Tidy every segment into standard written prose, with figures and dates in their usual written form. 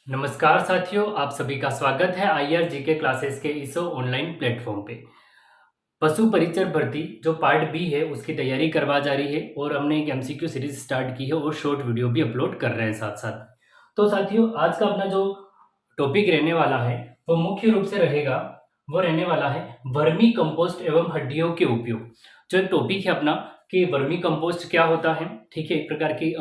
नमस्कार साथियों, आप सभी का स्वागत है IRGK क्लासेस के इस ऑनलाइन प्लेटफॉर्म पे। पशु परिचर भर्ती जो पार्ट बी है उसकी तैयारी करवा जा रही है और हमने एक MCQ सीरीज स्टार्ट की है और शॉर्ट वीडियो भी अपलोड कर रहे हैं साथ साथ। तो साथियों, आज का अपना जो टॉपिक रहने वाला है वो मुख्य रूप से रहेगा, वो रहने वाला है वर्मी कंपोस्ट एवं हड्डियों के उपयोग। जो एक टॉपिक है अपना कि वर्मी कंपोस्ट क्या होता है, ठीक है, एक प्रकार की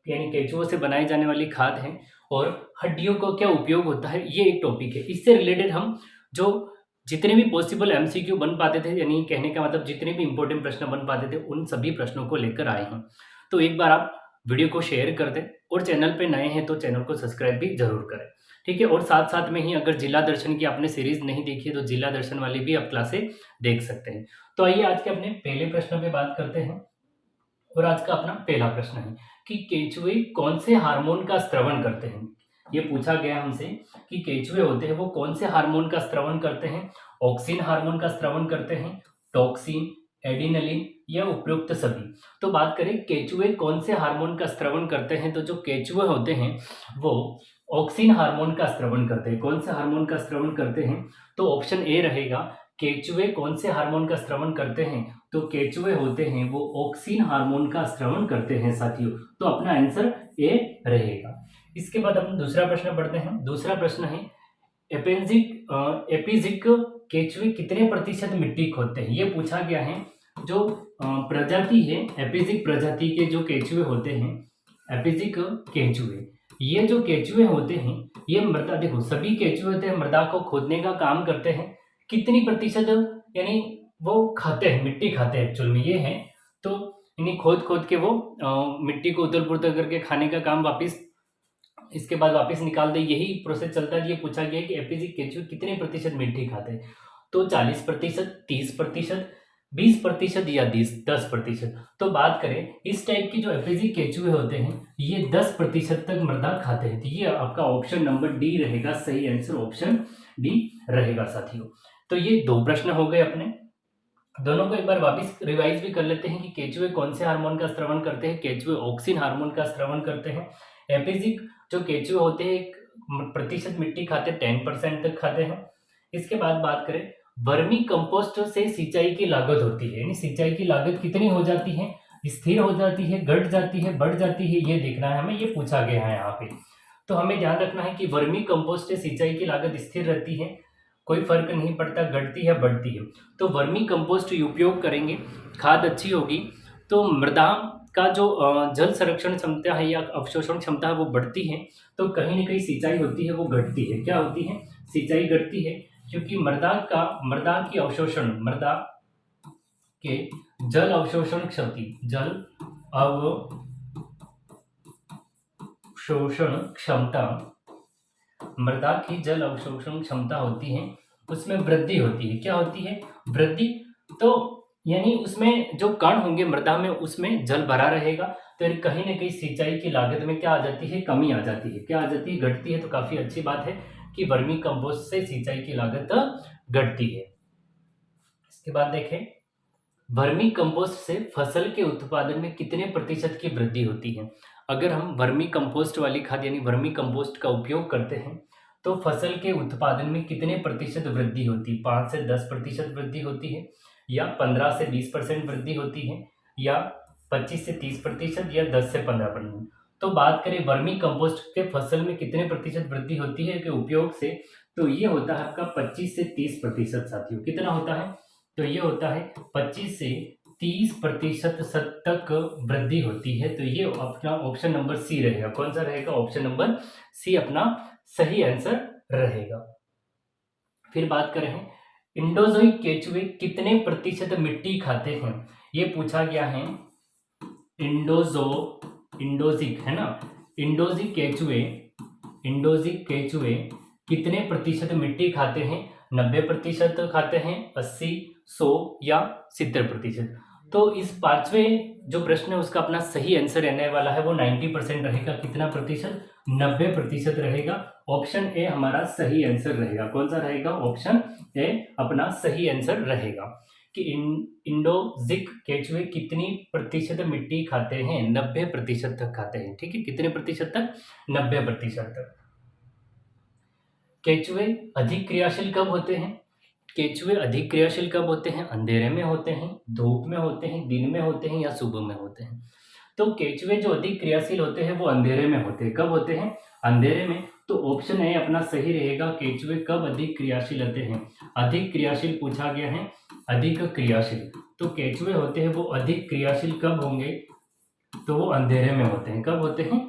यानी केचुओं से बनाई जाने वाली खाद है, और हड्डियों का क्या उपयोग होता है, ये एक टॉपिक है। इससे रिलेटेड हम जो जितने भी पॉसिबल MCQ बन पाते थे, यानी कहने का मतलब जितने भी इंपॉर्टेंट प्रश्न बन पाते थे उन सभी प्रश्नों को लेकर आए हैं। तो एक बार आप वीडियो को शेयर कर दें और चैनल पे नए हैं तो चैनल को सब्सक्राइब भी जरूर करें, ठीक है। और साथ साथ में ही अगर जिला दर्शन की आपने सीरीज नहीं देखी है तो जिला दर्शन वाली भी आप क्लासें देख सकते हैं। तो आइए आज के अपने पहले प्रश्न पे बात करते हैं। और आज का अपना पहला प्रश्न है कि केंचुए कौन से हार्मोन का स्त्रवण करते हैं। ये पूछा गया हमसे कि केंचुए होते हैं वो कौन से हार्मोन का स्त्रवण करते हैं। ऑक्सिन हार्मोन का स्त्रवण करते हैं, टॉक्सिन, एडिनलिन या उपयुक्त सभी। तो बात करें केंचुए कौन से हार्मोन का स्त्रवण करते हैं, तो जो केंचुए होते हैं वो ऑक्सिन हार्मोन का स्त्रवण करते हैं। कौन से हार्मोन का स्त्रवण करते हैं, तो ऑप्शन ए रहेगा। केंचुए कौन से हार्मोन का स्त्रवण करते हैं, तो केंचुए होते हैं वो ऑक्सिन हार्मोन का स्त्रवण करते हैं साथियों। तो अपना आंसर ए रहेगा। इसके बाद अपन दूसरा प्रश्न पढ़ते हैं। दूसरा प्रश्न है एपिजिक केंचुए कितने प्रतिशत मिट्टी खोदते हैं। ये पूछा गया है। जो प्रजाति है एपिजिक प्रजाति के जो केंचुए होते हैं, एपिजिक केंचुए, ये जो केंचुए होते हैं ये मृदा, देखो सभी केंचुए होते हैं मृदा को खोदने का काम करते हैं। कितनी प्रतिशत, यानी वो खाते हैं, मिट्टी खाते हैं एक्चुअल में ये है। तो इन्हीं खोद खोद के वो मिट्टी को उधर पुधर करके खाने का काम वापस, इसके बाद वापस निकाल दे, यही प्रोसेस चलता है। ये पूछा गया है कि एपिजिक केंचुए कितने प्रतिशत मिट्टी खाते हैं, तो 40%, 30%, 20% या 10%। तो बात करें इस टाइप की जो एपिजिक केंचुए होते हैं ये 10% तक मृदा खाते हैं। तो ये आपका ऑप्शन नंबर डी रहेगा, सही आंसर ऑप्शन डी रहेगा साथियों। तो ये दो प्रश्न हो गए अपने। दोनों को एक बार वापस रिवाइज भी कर लेते हैं कि केंचुए कौन से हार्मोन का स्त्रवण करते हैं। केंचुए ऑक्सिन हार्मोन का स्त्रवण करते हैं। एपिजिक जो केंचुए होते हैं प्रतिशत मिट्टी खाते हैं, 10% तक खाते हैं। इसके बाद बात करें वर्मी कंपोस्ट से सिंचाई की लागत होती है, यानी सिंचाई की लागत कितनी हो जाती है, स्थिर हो जाती है, घट जाती है, बढ़ जाती है, ये देखना है हमें। ये पूछा गया है यहाँ पे। तो हमें ध्यान रखना है कि वर्मी कंपोस्ट से सिंचाई की लागत स्थिर रहती है, कोई फर्क नहीं पड़ता घटती है बढ़ती है। तो वर्मी कंपोस्ट उपयोग करेंगे, खाद अच्छी होगी तो मृदा का जो जल संरक्षण क्षमता है या अवशोषण क्षमता है वो बढ़ती है। तो कहीं ना कहीं सिंचाई होती है वो घटती है। क्या होती है, सिंचाई घटती है, क्योंकि मृदा की अवशोषण, मृदा के जल अवशोषण क्षमता, मृदा की जल अवशोषण क्षमता होती है, उसमें वृद्धि होती है। क्या होती है, वृद्धि। तो यानी उसमें जो कण होंगे मृदा में उसमें जल भरा रहेगा, तो कहीं ना कहीं सिंचाई की लागत में क्या आ जाती है, कमी आ जाती है। क्या आ जाती है, घटती है। तो काफी अच्छी बात है कि वर्मी कंपोस्ट से सिंचाई की लागत घटती है। इसके बाद देखें वर्मी कंपोस्ट से फसल के उत्पादन में कितने प्रतिशत की वृद्धि होती है। अगर हम वर्मी कंपोस्ट वाली खाद यानी वर्मी कंपोस्ट का उपयोग करते हैं तो फसल के उत्पादन में कितने प्रतिशत वृद्धि होती है। 5 से 10% वृद्धि होती है, या 15 से 20% वृद्धि होती है, या 25 से 30%, या 10 से 15%। तो बात करें वर्मी कंपोस्ट के फसल में कितने प्रतिशत वृद्धि होती है के उपयोग से, तो ये होता है आपका 25 से 30% साथियों। कितना होता है, तो ये होता है 25 से 30% तक वृद्धि होती है। तो ये अपना ऑप्शन नंबर सी रहेगा। कौन सा रहेगा, ऑप्शन नंबर सी अपना सही आंसर रहेगा। फिर बात करें इंडोजोइक केंचुए कितने प्रतिशत मिट्टी खाते हैं। ये पूछा गया है। इंडोजिक है ना, इंडोजिक केंचुए कितने प्रतिशत मिट्टी खाते हैं। 90% खाते हैं, 80, 100 या 70%। तो इस पांचवें जो प्रश्न है उसका अपना सही आंसर रहने वाला है वो 90% रहेगा। कितना प्रतिशत, 90% रहेगा। ऑप्शन ए हमारा सही आंसर रहेगा। कौन सा रहेगा, ऑप्शन ए अपना सही आंसर रहेगा कि इंडोजिक केंचुए कितनी प्रतिशत मिट्टी खाते हैं, 90% तक खाते हैं। ठीक है, कितने प्रतिशत तक, 90% तक। केचुए अधिक क्रियाशील कब होते हैं? केचुए अधिक क्रियाशील कब होते हैं? अंधेरे में होते हैं, धूप में होते हैं, दिन में होते हैं या सुबह में होते हैं? तो केचुए जो अधिक क्रियाशील होते हैं वो अंधेरे में होते हैं। कब होते हैं? अंधेरे में। तो ऑप्शन ए अपना सही रहेगा। केचुए कब अधिक क्रियाशील होते हैं? अधिक क्रियाशील पूछा गया है, अधिक क्रियाशील। तो केचुए होते हैं वो अधिक क्रियाशील कब होंगे? तो वो अंधेरे में होते हैं। कब होते हैं?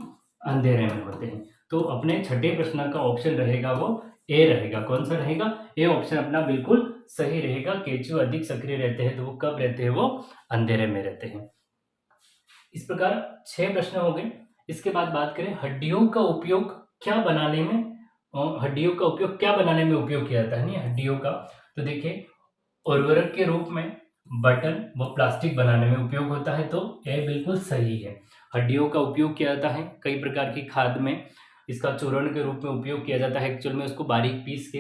अंधेरे में होते हैं। तो अपने छठे प्रश्न का ऑप्शन रहेगा वो ए रहेगा। कौन सा रहेगा? ए ऑप्शन अपना बिल्कुल सही रहेगा। केचुए अधिक सक्रिय रहते हैं तो वो कब रहते हैं? वो अंधेरे में रहते हैं। इस प्रकार 6 प्रश्न हो गए। इसके बाद बात करें हड्डियों का उपयोग क्या बनाने में, हड्डियों का उपयोग क्या बनाने में उपयोग किया जाता है? नहीं, हड्डियों का तो देखिए उर्वरक के रूप में, बटन व प्लास्टिक बनाने में उपयोग होता है। तो यह बिल्कुल सही है। हड्डियों का उपयोग किया जाता है कई प्रकार की खाद में, इसका चूर्ण के रूप में उपयोग किया जाता है। एक्चुअल में उसको बारीक पीस के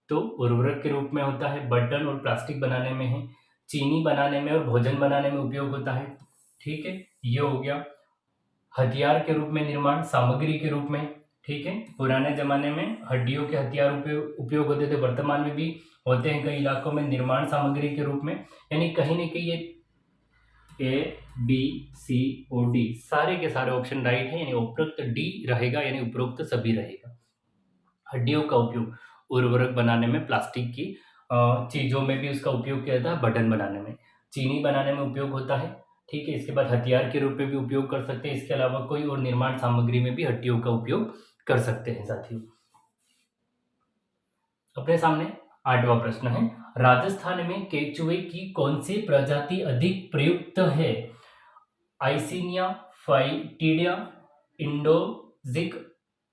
तो उर्वरक के रूप में होता है, बटन और प्लास्टिक बनाने में है, चीनी बनाने में और भोजन बनाने में उपयोग होता है। ठीक है, ये हो गया। हथियार के रूप में, निर्माण सामग्री के रूप में। ठीक है, पुराने जमाने में हड्डियों के हथियार उपयोग होते थे, वर्तमान में भी होते हैं कई इलाकों में निर्माण सामग्री के रूप में। यानी कहीं ना कहीं ये ABCOD सारे के सारे ऑप्शन राइट है, यानी उपरोक्त डी रहेगा, यानी उपरोक्त सभी रहेगा। हड्डियों का उपयोग उर्वरक बनाने में, प्लास्टिक की चीजों में भी उसका उपयोग किया जाता है, बटन बनाने में, चीनी बनाने में उपयोग होता है। ठीक है, इसके बाद हथियार के रूप में भी उपयोग कर सकते हैं। इसके अलावा कोई और निर्माण सामग्री में भी हड्डियों का उपयोग कर सकते हैं साथियों। अपने सामने 8वां प्रश्न है, राजस्थान में केचुए की कौन सी प्रजाति अधिक प्रयुक्त है? आइसिनिया फाइटिडिया, इंडोजिक,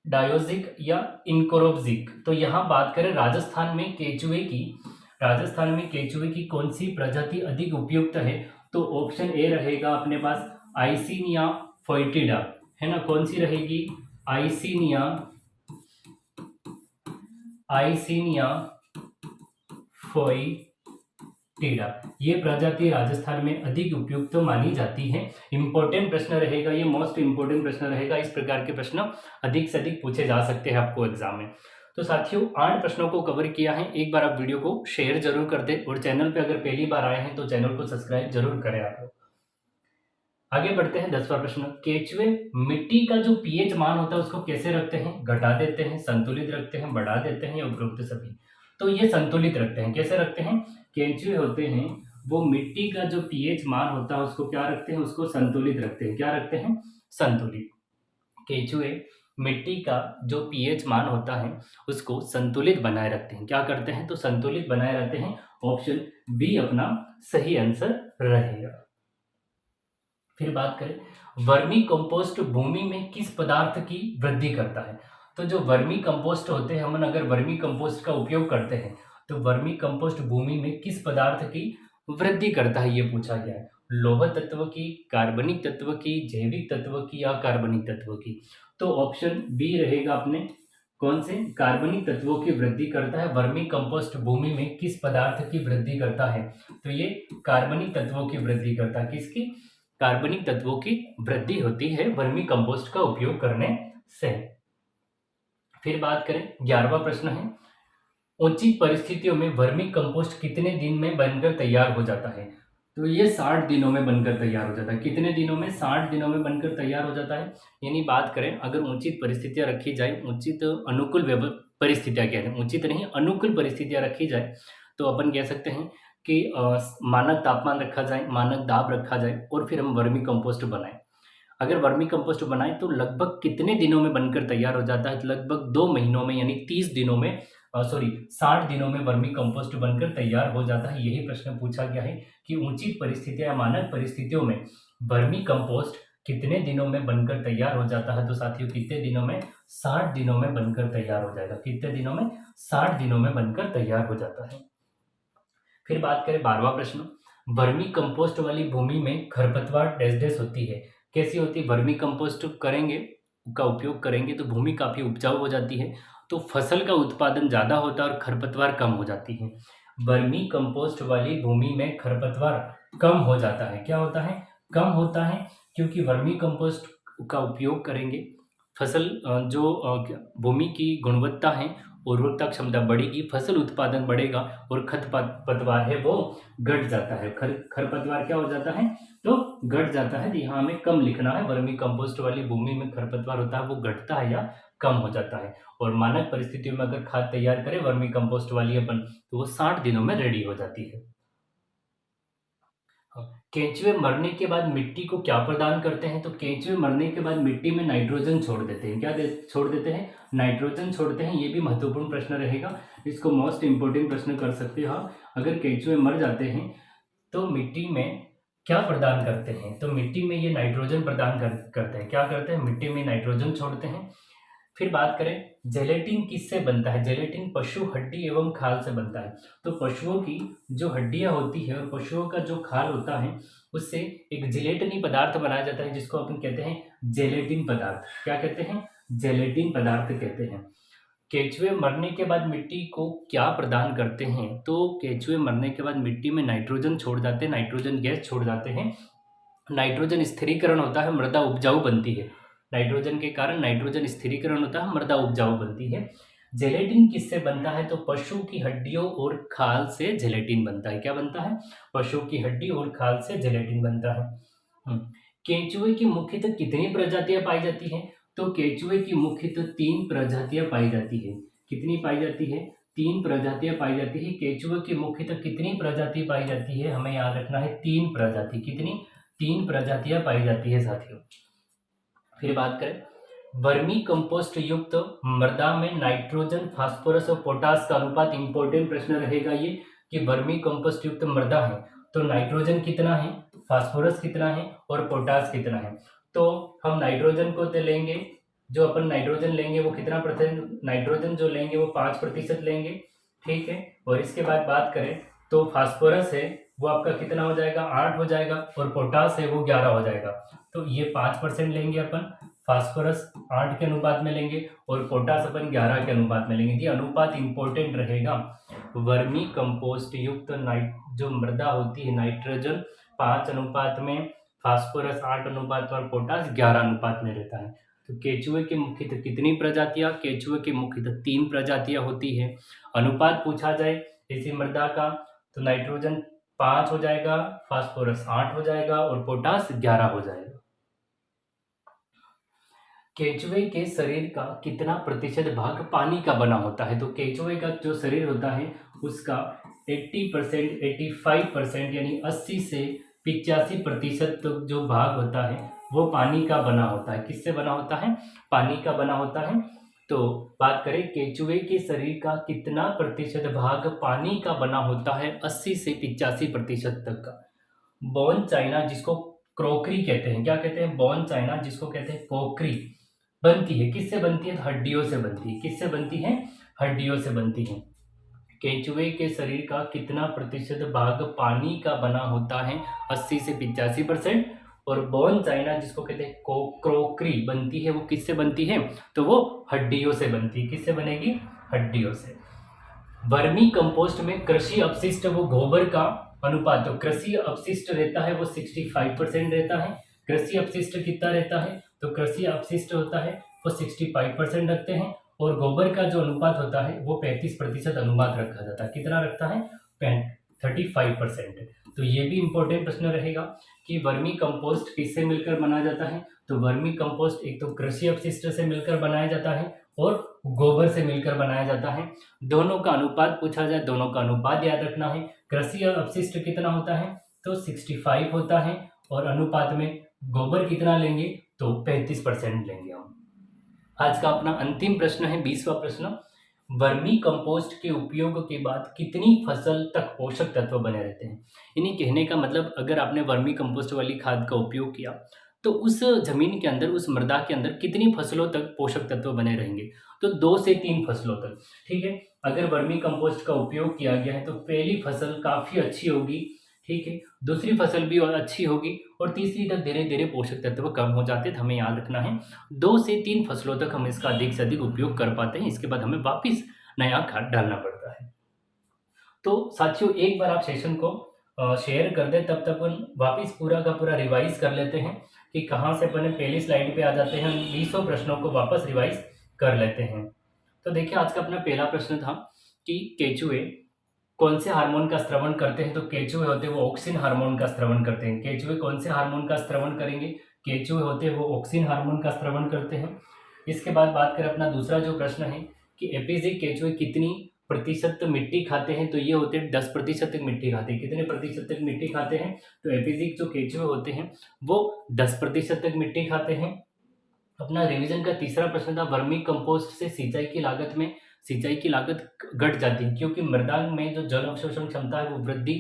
डायोजिक या इनकोरोजिक? तो यहाँ बात करें राजस्थान में केचुए की, राजस्थान में केचुए की कौन सी प्रजाति अधिक उपयुक्त है? तो ऑप्शन ए रहेगा अपने पास आइसिनिया फोइटिडा, है ना। कौन सी रहेगी? आइसिनिया, आइसिनिया फोइटिडा, ये प्रजाति राजस्थान में अधिक उपयुक्त मानी जाती है। इंपॉर्टेंट प्रश्न रहेगा ये, मोस्ट इंपॉर्टेंट प्रश्न रहेगा। इस प्रकार के प्रश्न अधिक से अधिक पूछे जा सकते हैं आपको एग्जाम में। तो साथियों 8 प्रश्नों को कवर किया है। एक बार आप वीडियो को शेयर जरूर कर दें और चैनल पे अगर पहली बार आए हैं तो चैनल को सब्सक्राइब जरूर करें आप लोग। आगे बढ़ते हैं 10वां प्रश्न, केचुए मिट्टी का जो पीएच मान होता है उसको कैसे रखते हैं? घटा देते हैं, संतुलित रखते हैं, बढ़ा देते हैं या उपरोक्त सभी? तो ये संतुलित रखते हैं। कैसे रखते हैं? केचुए होते हैं वो मिट्टी का जो पीएच मान होता है उसको क्या रखते हैं? उसको संतुलित रखते हैं। क्या रखते हैं? संतुलित। केचुए मिट्टी का जो पीएच मान होता है उसको संतुलित बनाए रखते हैं। क्या करते हैं? तो संतुलित बनाए रखते हैं। ऑप्शन बी अपना सही आंसर रहेगा। फिर बात करें वर्मी कंपोस्ट भूमि में किस पदार्थ की वृद्धि करता है? तो जो वर्मी कंपोस्ट होते हैं, हम अगर वर्मी कंपोस्ट का उपयोग करते हैं तो वर्मी कंपोस्ट भूमि में किस पदार्थ की वृद्धि करता है, ये पूछा गया है। लौह तत्व की, कार्बनिक तत्व की, जैविक तत्व की या कार्बनिक तत्व की? तो ऑप्शन बी रहेगा अपने, कौन से? कार्बनिक तत्वों की वृद्धि करता है। वर्मी कंपोस्ट भूमि में किस पदार्थ की वृद्धि करता है? तो ये कार्बनिक तत्वों की वृद्धि करता है। किसकी? कार्बनिक तत्वों की वृद्धि होती है वर्मी कंपोस्ट का उपयोग करने से। फिर बात करें 11वां प्रश्न है, उचित परिस्थितियों में वर्मी कंपोस्ट कितने दिन में बनकर तैयार हो जाता है? तो ये 60 दिनों में बनकर तैयार हो जाता है। कितने दिनों में? 60 दिनों में बनकर तैयार हो जाता है। यानी बात करें अगर उचित परिस्थितियां रखी जाए, उचित अनुकूल परिस्थितियां कहते हैं, उचित नहीं अनुकूल परिस्थितियां रखी जाए तो अपन कह सकते हैं कि मानक तापमान रखा जाए, मानक दाब रखा जाए और फिर हम वर्मी कंपोस्ट बनाएं। अगर वर्मी कंपोस्ट बनाएं तो लगभग कितने दिनों में बनकर तैयार हो जाता है? तो लगभग 2 महीनों में, यानी 30 दिनों में, 60 दिनों में वर्मी कंपोस्ट बनकर तैयार हो जाता है। यही प्रश्न पूछा गया है कि उचित परिस्थितियां, मानक परिस्थितियों में वर्मी कंपोस्ट कितने दिनों में बनकर तैयार हो जाता है? तो साथियों कितने दिनों में? 60 दिनों में बनकर तैयार हो जाएगा। कितने दिनों में? 60 दिनों में बनकर तैयार हो जाता है। फिर बात करें 12वां प्रश्न, वर्मी कंपोस्ट वाली भूमि में खरपतवार डैश डैश होती है। कैसी होती है? वर्मी कंपोस्ट करेंगे, का उपयोग करेंगे तो भूमि काफी उपजाऊ हो जाती है, तो फसल का उत्पादन ज्यादा होता है और खरपतवार कम हो जाती है। वर्मी कंपोस्ट वाली भूमि में खरपतवार कम हो जाता है। क्या होता है? कम होता है, क्योंकि वर्मी कंपोस्ट का उपयोग करेंगे, फसल जो भूमि की गुणवत्ता है उर्वरकता क्षमता बढ़ेगी, फसल उत्पादन बढ़ेगा और खरपतवार है वो घट जाता है। खरपतवार क्या हो जाता है, तो घट जाता है। तो यहाँ हमें कम लिखना है, वर्मी कंपोस्ट वाली भूमि में खरपतवार होता है वो घटता है या कम हो जाता है। और मानक परिस्थितियों में अगर खाद तैयार करें वर्मी कंपोस्ट वाली अपन, तो वो 60 दिनों में रेडी हो जाती है। केंचुए मरने के बाद मिट्टी को क्या प्रदान करते हैं, तो केंचुए मरने के बाद मिट्टी में नाइट्रोजन छोड़ देते हैं। क्या छोड़ देते हैं, नाइट्रोजन छोड़ते हैं। ये भी महत्वपूर्ण प्रश्न रहेगा, इसको मोस्ट इंपोर्टेंट प्रश्न कर सकते हो। अगर केंचुए मर जाते हैं तो मिट्टी में क्या प्रदान करते हैं, तो मिट्टी में ये नाइट्रोजन प्रदान करते हैं। क्या करते हैं, मिट्टी में नाइट्रोजन छोड़ते हैं। फिर बात करें जेलेटिन किससे बनता है, जेलेटिन पशु हड्डी एवं खाल से बनता है। तो पशुओं की जो हड्डियां होती है और पशुओं का जो खाल होता है उससे एक जिलेटिनी पदार्थ बनाया जाता है जिसको अपन कहते हैं जेलेटिन पदार्थ। क्या कहते हैं, जेलेटिन पदार्थ कहते हैं। केंचुए मरने के बाद मिट्टी को क्या प्रदान करते हैं, तो केंचुए मरने के बाद मिट्टी में नाइट्रोजन छोड़ जाते हैं, नाइट्रोजन गैस छोड़ जाते हैं। नाइट्रोजन स्थिरीकरण होता है, मृदा उपजाऊ बनती है। नाइट्रोजन के कारण नाइट्रोजन स्थिरीकरण होता है, मृदा उपजाऊ बनती है। जेलेटिन किससे बनता है, तो पशु की हड्डियों और खाल से जेलेटिन बनता है। क्या बनता है, पशु की हड्डी और खाल से जेलेटिन बनता है। केंचुए की मुख्यतः कितनी प्रजातियां पाई जाती हैं, तो केंचुए की मुख्यतः 3 प्रजातियां पाई जाती है। कितनी पाई जाती है, 3 प्रजातियां पाई जाती है। केंचुए की मुख्यतः कितनी प्रजाति पाई जाती है, हमें याद रखना है 3 प्रजाति। कितनी, 3 प्रजातियां पाई जाती है साथियों। फिर बात करें वर्मी कंपोस्ट युक्त मृदा में नाइट्रोजन, फास्फोरस और पोटास का अनुपात। इंपॉर्टेंट प्रश्न रहेगा ये कि वर्मी कंपोस्ट युक्त मृदा है तो नाइट्रोजन कितना है, फास्फोरस कितना है और पोटास कितना है। तो हम नाइट्रोजन को तो लेंगे, जो अपन नाइट्रोजन लेंगे वो कितना प्रतिशत, नाइट्रोजन जो लेंगे वो 5% लेंगे, ठीक है। और इसके बाद बात करें तो फास्फोरस है वो आपका कितना हो जाएगा, 8 हो जाएगा, और पोटास है वो 11 हो जाएगा। तो ये 5% लेंगे अपन, फास्फोरस 8 के अनुपात में लेंगे और पोटास अपन 11 के अनुपात में लेंगे। ये अनुपात इंपॉर्टेंट रहेगा। वर्मी कंपोस्ट युक्त जो मृदा होती है नाइट्रोजन 5 अनुपात में, फास्फोरस 8 अनुपात और पोटास 11 अनुपात में रहता है। तो केंचुए की मुख्यतः कितनी प्रजातियां, केंचुए की मुख्यतः 3 प्रजातियां होती है। अनुपात पूछा जाए इसी मृदा का तो नाइट्रोजन 5 हो जाएगा, फास्फोरस 8 हो जाएगा और पोटास 11 हो जाएगा। केंचुए के शरीर का कितना प्रतिशत भाग पानी का बना होता है, तो केंचुए का जो शरीर होता है उसका 80%, 85% यानी 80 से 85% जो भाग होता है वो पानी का बना होता है। किससे बना होता है, पानी का बना होता है। तो बात करें केंचुए के शरीर का कितना प्रतिशत भाग पानी का बना होता है, 80 से 85% तक का। बोन चाइना जिसको क्रोकरी कहते हैं, क्या कहते हैं, बोन चाइना जिसको कहते हैं कोकरी, बनती है किससे बनती है, हड्डियों से बनती है। किससे बनती है, हड्डियों से बनती है। केंचुए के शरीर का कितना प्रतिशत भाग पानी का बना होता है, 80 से 85%। और बोन चाइना जिसको कहते हैं क्रोकरी बनती है वो किससे बनती है, तो वो हड्डियों से बनती है। किससे बनेगी, हड्डियों से। वर्मी कंपोस्ट में कृषि अपशिष्ट वो गोबर का अनुपात, तो कृषि अपशिष्ट रहता है वो 65% रहता है। कृषि अपशिष्ट कितना रहता है, तो कृषि अपशिष्ट होता है वो 65% रखते हैं। और गोबर का जो अनुपात होता है वो 35% अनुपात रखा जाता है। कितना रखता है, 35%। तो ये भी इंपॉर्टेंट प्रश्न रहेगा कि वर्मी कंपोस्ट किससे मिलकर बनाया जाता है, तो वर्मी कंपोस्ट एक तो कृषि अपशिष्ट से मिलकर बनाया जाता है और गोबर से मिलकर बनाया जाता है। दोनों का अनुपात पूछा जाए, दोनों का अनुपात याद रखना है। कृषि अपशिष्ट कितना होता है, तो 65 होता है और अनुपात में गोबर कितना लेंगे, तो 35% लेंगे हम। आज का अपना अंतिम प्रश्न है 20वां प्रश्न, वर्मी कंपोस्ट के उपयोग के बाद कितनी फसल तक पोषक तत्व बने रहते हैं। इन्हीं कहने का मतलब अगर आपने वर्मी कंपोस्ट वाली खाद का उपयोग किया तो उस जमीन के अंदर, उस मृदा के अंदर कितनी फसलों तक पोषक तत्व बने रहेंगे, तो 2 से 3 फसलों तक, ठीक है। अगर वर्मी कंपोस्ट का उपयोग किया गया है तो पहली फसल काफ़ी अच्छी होगी, ठीक है, दूसरी फसल भी अच्छी होगी और तीसरी तक धीरे धीरे पोषक तत्व कम हो जाते हैं। तो हमें याद रखना है 2 से 3 फसलों तक हम इसका अधिक से अधिक उपयोग कर पाते हैं, इसके बाद हमें वापस नया खाद डालना पड़ता है। तो साथियों एक बार आप सेशन को शेयर कर दें, तब तक वापस पूरा का पूरा रिवाइज कर लेते हैं कि कहाँ से अपन पहली स्लाइड पे आ जाते हैं, 20 प्रश्नों को वापस रिवाइज कर लेते हैं। तो देखिए आज का अपना पहला प्रश्न था कि केचुए कौन से हार्मोन का स्रवण करते हैं। तो केचुए होते हैं वो ऑक्सिन हार्मोन का स्रवण करते हैं। केचुए कौन से हार्मोन का स्रवण करेंगे? केचुए होते हैं वो ऑक्सिन हार्मोन का स्रवण करते हैं। इसके बाद बात करें अपना दूसरा जो प्रश्न है कि एपिजिक केचुए कितनी प्रतिशत मिट्टी खाते हैं। तो ये होते हैं 10% तक मिट्टी खाते हैं। कितने प्रतिशत तक मिट्टी खाते हैं? तो एपिजिक जो केचुए होते हैं वो 10% तक मिट्टी खाते हैं। अपना रिवीजन का तीसरा प्रश्न था वर्मी कंपोस्ट से सिंचाई की लागत घट जाती है क्योंकि मृदा में जो जल अवशोषण क्षमता है वो वृद्धि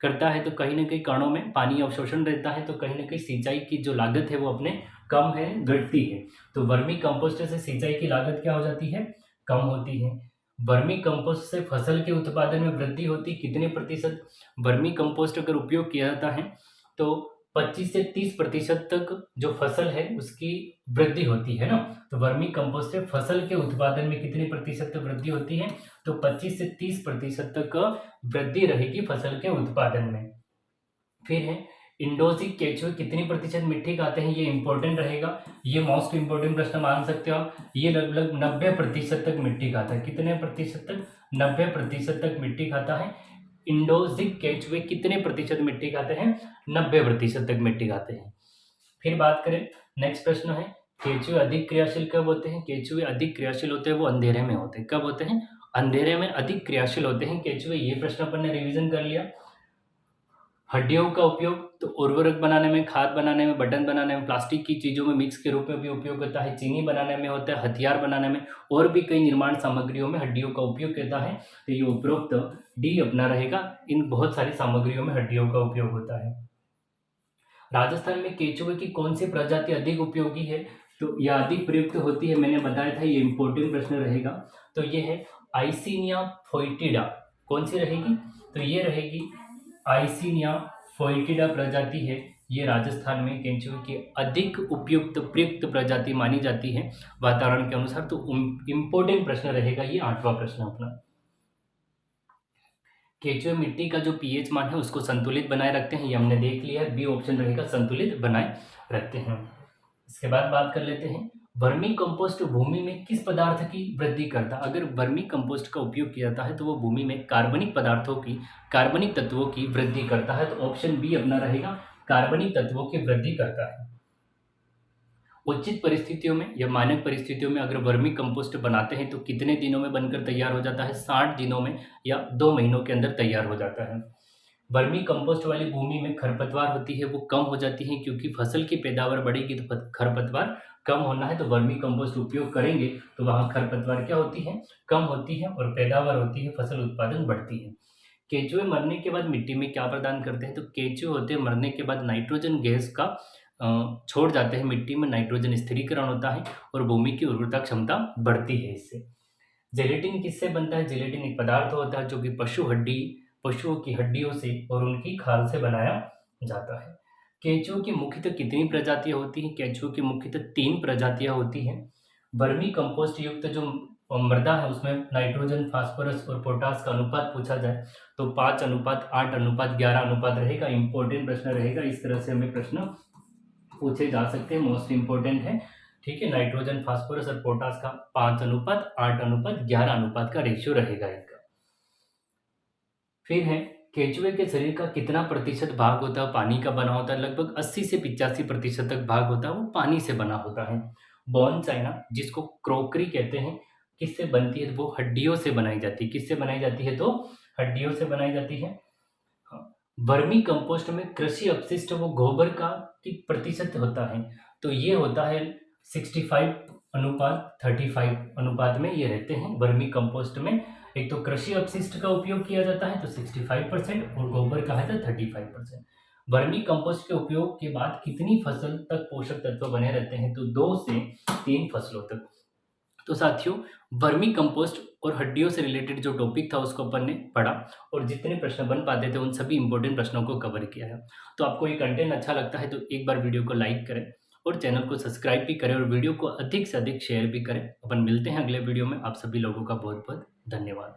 करता है। तो कहीं ना कहीं कणों में पानी अवशोषण रहता है, तो कहीं ना कहीं सिंचाई की जो लागत है वो अपने कम है, घटती है। तो वर्मी कंपोस्ट से सिंचाई की लागत क्या हो जाती है? कम होती है। वर्मी कंपोस्ट से फसल के उत्पादन में वृद्धि होती कितने प्रतिशत? वर्मी कंपोस्ट अगर उपयोग किया जाता है तो 25 से 30% तक जो फसल है उसकी वृद्धि होती है ना। तो वर्मी कंपोस्ट से फसल के उत्पादन में कितने प्रतिशत तक वृद्धि होती है? तो 25 से 30% तक वृद्धि रहेगी फसल के उत्पादन में। फिर है इंडोजिक केचुए कितनी प्रतिशत मिट्टी खाते हैं? ये इंपॉर्टेंट रहेगा, ये मोस्ट इंपॉर्टेंट प्रश्न मान सकते हो आप। ये लगभग 90% तक मिट्टी खाता है। कितने प्रतिशत तक? 90% तक मिट्टी खाता है। इंडोजिक केचुए कितने प्रतिशत मिट्टी खाते हैं? 90% तक मिट्टी खाते हैं। फिर बात करें, नेक्स्ट प्रश्न है केचुए अधिक क्रियाशील कब होते हैं? केचुए अधिक क्रियाशील होते हैं वो अंधेरे में होते हैं। कब होते हैं? अंधेरे में अधिक क्रियाशील होते हैं केचुए। ये प्रश्न अपन ने रिवीजन कर लिया। हड्डियों का उपयोग तो उर्वरक बनाने में, खाद बनाने में, बटन बनाने में, प्लास्टिक की चीजों में मिक्स के रूप में भी उपयोग होता है, चीनी बनाने में होता है, हथियार बनाने में और भी कई निर्माण सामग्रियों में हड्डियों का उपयोग होता है। तो ये उपरोक्त डी अपना रहेगा। इन बहुत सारी सामग्रियों में हड्डियों का उपयोग होता है। राजस्थान में केचुए की कौन सी प्रजाति अधिक उपयोगी है? तो यह अधिक प्रयुक्त होती है, मैंने बताया था, ये इंपॉर्टेंट प्रश्न रहेगा। तो ये है आइसिनिया फोइटिडा। कौन सी रहेगी? तो ये रहेगी आइसिनिया फोइटिडा प्रजाति है। ये राजस्थान में केंचुए की अधिक उपयुक्त प्रयुक्त प्रजाति मानी जाती है वातावरण के अनुसार। तो इंपॉर्टेंट प्रश्न रहेगा ये 8वां प्रश्न अपना। केंचुए मिट्टी का जो पीएच मान है उसको संतुलित बनाए रखते हैं, ये हमने देख लिया है, बी ऑप्शन रहेगा, संतुलित बनाए रखते हैं। इसके बाद बात कर लेते हैं वर्मी कंपोस्ट भूमि में किस पदार्थ की वृद्धि करता है? अगर वर्मी कंपोस्ट का उपयोग किया जाता है तो वो भूमि में कार्बनिक तत्वों की वृद्धि करता है। तो ऑप्शन बी अपना रहेगा, कार्बनिक तत्वों की वृद्धि करता है। उचित परिस्थितियों में या मानक परिस्थितियों में अगर वर्मी कंपोस्ट बनाते हैं तो कितने दिनों में बनकर तैयार हो जाता है? 60 दिनों में या 2 महीनों के अंदर तैयार हो जाता है। वर्मी कंपोस्ट वाली भूमि में खरपतवार होती है वो कम हो जाती है क्योंकि फसल की पैदावार बढ़ेगी तो खरपतवार कम होना है। तो वर्मी कंपोस्ट उपयोग करेंगे तो वहाँ खरपतवार क्या होती है? कम होती है और पैदावार होती है, फसल उत्पादन बढ़ती है। केंचुए मरने के बाद मिट्टी में क्या प्रदान करते हैं? तो केंचुए होते हैं मरने के बाद नाइट्रोजन गैस का छोड़ जाते हैं मिट्टी में, नाइट्रोजन स्थिरीकरण होता है और भूमि की उर्वरता क्षमता बढ़ती है इससे। जेलेटिन किससे बनता है? जेलेटिन एक पदार्थ होता है जो कि पशुओं की हड्डियों से और उनकी खाल से बनाया जाता है। केंचुओं की मुख्यतः कितनी प्रजातियां होती हैं? केंचुओं की मुख्यतः 3 प्रजातियां होती हैं। वर्मी कंपोस्ट युक्त जो मृदा है उसमें नाइट्रोजन, फास्फोरस और पोटास का अनुपात पूछा जाए तो 5:8:11 रहेगा। इंपॉर्टेंट प्रश्न रहेगा, इस तरह से हमें प्रश्न पूछे जा सकते हैं, मोस्ट इंपॉर्टेंट है। ठीक है, नाइट्रोजन, फास्फोरस और पोटास का 5:8:11 का रेशियो रहेगा इनका। फिर है केंचुए के शरीर का कितना प्रतिशत भाग होता है पानी का बना होता है? लगभग 80 से 85% तक भाग होता है वो पानी से बना होता है। बोन चाइना जिसको क्रोकरी कहते हैं किससे बनती है? वो हड्डियों से बनाई जाती है। किससे बनाई जाती है? तो हड्डियों से बनाई जाती है। वर्मी कंपोस्ट में कृषि अपशिष्ट वो गोबर का कि प्रतिशत होता है? तो ये होता है 65:35 अनुपात में ये रहते हैं वर्मी कंपोस्ट में। एक तो कृषि अपशिष्ट का उपयोग किया जाता है तो 65% और गोबर का है तो 35%। वर्मी कंपोस्ट के उपयोग के बाद कितनी फसल तक पोषक तत्व बने रहते हैं? तो 2 से 3 फसलों तक। तो साथियों वर्मी कंपोस्ट और हड्डियों से रिलेटेड जो टॉपिक था उसको अपन ने पढ़ा और जितने प्रश्न बन पाते थे उन सभी इंपॉर्टेंट प्रश्नों को कवर किया है। तो आपको ये कंटेंट अच्छा लगता है तो एक बार वीडियो को लाइक करें और चैनल को सब्सक्राइब भी करें और वीडियो को अधिक से अधिक शेयर भी करें। अपन मिलते हैं अगले वीडियो में। आप सभी लोगों का बहुत बहुत धन्यवाद।